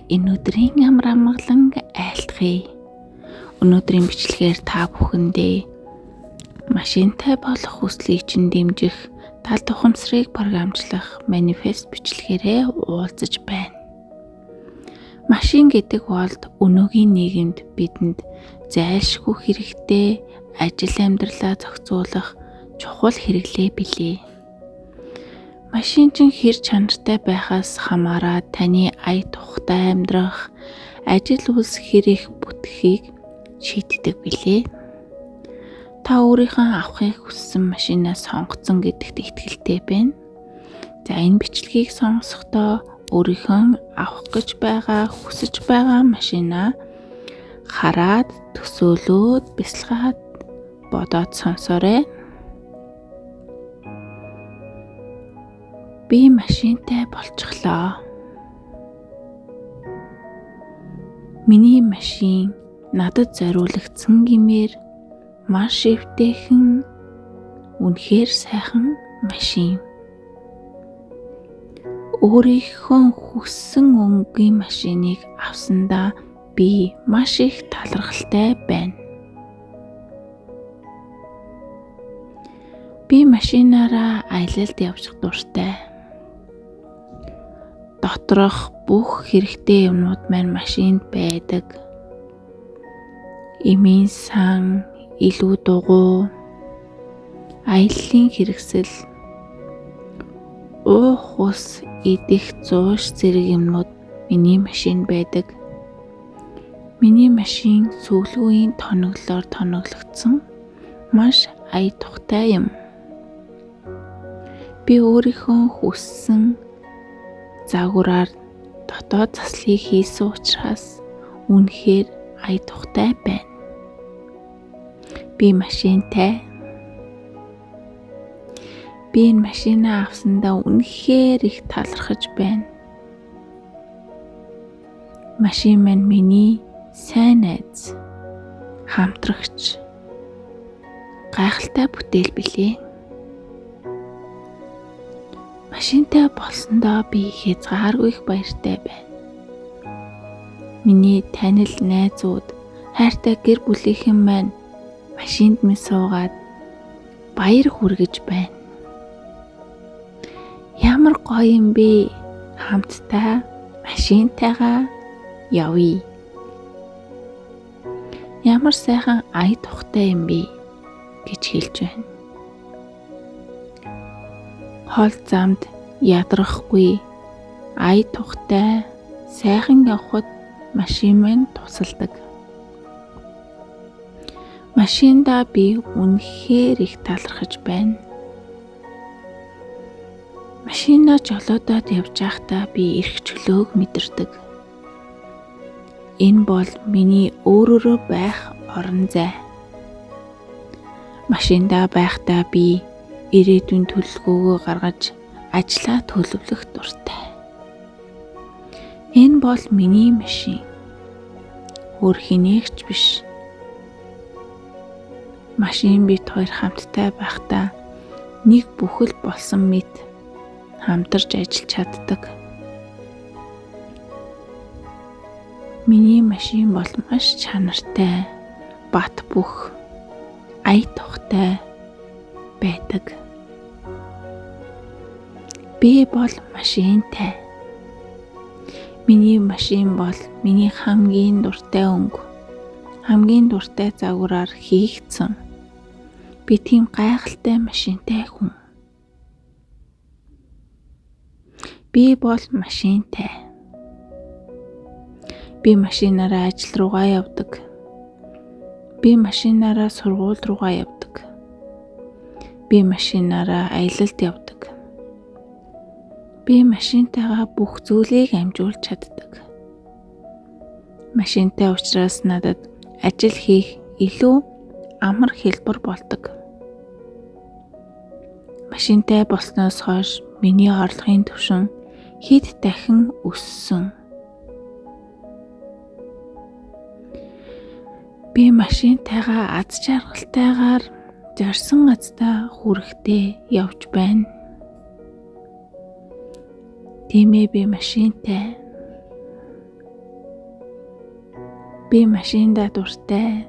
энэ өдрийн амар амгалан айлтгая. Өнөөдрийн бичлэгээр та бүхэндээ машинтай болох хүслийг чинь дэмжих тал тухамсрыг програмчлах манифест бичлэгээрээ уулзаж байна. Машин гэдэг бол өнөөгийн нийгэмд бидэнд зайлшгүй хэрэгтэй ажил амьдралаа зохицуулах чухал хэрэглээ билээ. Машин чинь хэр чанартай байхаас хамаараад таны ая тухтай амьдрах, ажил үйлс хэрэг бүтхийг шийддэг билээ. Та өөрийнхөө авахыг хүссэн машинаа сонгоцсон гэдэгт итгэлтэй байна. За энэ бичлэгийг сонсохдоо өөрийнхөө авах гэж байгаа, хүсэж байгаа машинаа хараад, төсөөлөөд, бясалгаад бодоод сонсоорой. Би машинтай болчихлоо. Миний машин надад зориулагдсан гэмээр маш эвтэйхэн, үнэхээр сайхан машин. Өөрийнхөө хүссэн өнгийн машиныг авсандаа би маш их талархалтай байна. Би машинаараа аялалд явж дуртай. Доторх бүх хэрэгтэй юмнууд маань машинд байдаг. Эмийн сан, илүү дугуй, аяллаа хэрэгсэл, уух ус, идэх зууш зэрэг юмнууд миний машинд байдаг. Миний машин сүүлийн тоноглоор тоноглогдсон маш ая тухтай юм. Би өөрийнхөө хүссэн загвараар дотоод заслыг хийсэн учраас үнэхээр ая тухтай байна. Би машинтай. Би энэ машинаа авсандаа үнэхээр их талархаж байна. Машин маань миний сайн найз, хамтрагч, гайхалтай бүтээл билээ. Машинтай болсондоо би хязгааргүй их баяртай байна. Миний танил найзууд, хайртай гэр бүлийнхэн маань машинд минь суугаад баяр хүргэж байна. Ямар гоё юм бэ? Хамтдаа машинтайгаа явъя. Ямар сайхан ая тухтай юм бэ гэж хэлж байна. Хол замд ядрахгүй, ая тухтай, сайхан явхад машин маань тусалдаг. Машиндаа би үнэхээр их талархаж байна. Машинаа жолоодоод явж байхдаа би эрх чөлөөг мэдэрдэг. Энэ бол миний өөрөөрөө байх орон зай. Машиндаа байхдаа би ирээдүйн төлөвлөгөөгөө гаргаж ажлаа төлөвлөх дуртай. Энэ бол миний машин. Өөр хинээгч биш. Машин бит хоёр хамттай байхдаа нэг бүхэл болсон мэт хамтарч ажиллаж чаддаг. Миний машин бол маш чанартай, бат бөх, ая тухтай байдаг. Би бол машинтай. Миний машин бол миний хамгийн дуртай өнгө, хамгийн дуртай загвараар хийгдсэн. Би тийм гайхалтай машинтай хүн. Би бол машинтай. Би машинаараа ажил руугаа явдаг. Би машинаараа сургууль руугаа явдаг. Би машинаараа аялалд явдаг. Би машинтайгаа бүх зүйлийг амжуулж чаддаг. Машинтай учраас надад ажил хийх илүү амар хэлбэр болдог. Машинтай болсноос хойш миний орлогын түвшин хэд дахин өссөн. Би машинтайгаа аз жаргалтайгаар зарсан газдаа хүрэхдээ явж байна. Тийм ээ, би машинтай. Би машиндаа дуртай.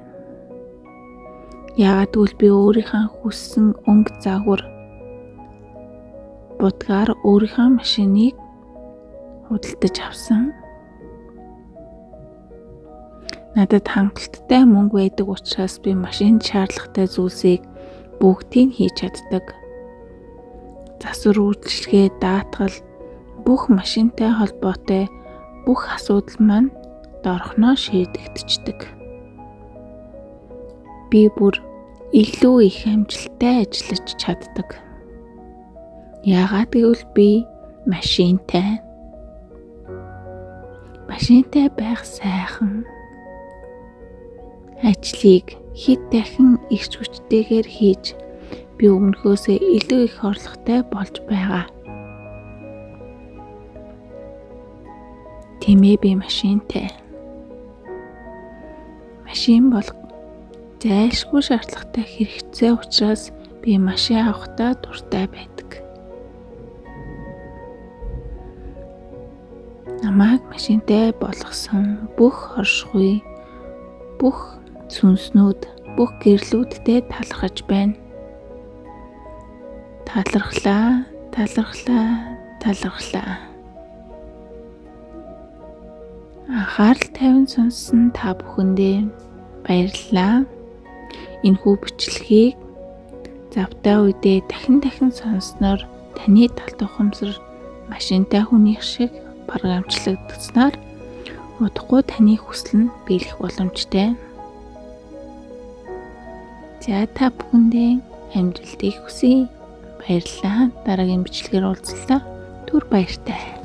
Яагаад гэвэл би өөрийнхөө хүссэн өнгө загвар будгаар өөрийнхөө машиныг худалдаж авсан. Надад хангалттай мөнгө байдаг учраас би машинд шаардлагатай зүйлсийг бүгдийг хийж чаддаг. Засвар үйлчилгээ, даатгал, бүх машинтай холбоотой бүх асуудал маань доорхноо шийдэгдчихдэг. Би бүр илүү их амжилттай ажиллаж чаддаг. Яагаад гэвэл би машинтай. Машинтай байх сайхан. Ажлыг хэд дахин эрч хүчтэйгээр хийж би өмнөхөөсөө илүү их орлоготой болж байгаа. Тиймээ би машинтай. Машин бол зайлшгүй шаардлагатай хэрэгцээ учраас би машин авахдаа дуртай байдаг. Намайг машинтай болгосон бүх оршихуй, бүх сүнснүүд, бүх гэрлүүдтэй талархаж байна. Талархлаа. Анхаарал тавин сонссон та бүхэндээ баярлалаа. Энэхүү бичлэгийг завтай үедээ дахин сонссноор таны талд ухамсар машинтай хүнийх шиг програмчлагдсанаар удахгүй таны хүсэл нь биелэх боломжтой. За та бүхэндээ амжилтыг хүсье. Баярлалаа. Дараагийн бичлэгээр уулзлаа. Түр баяртай.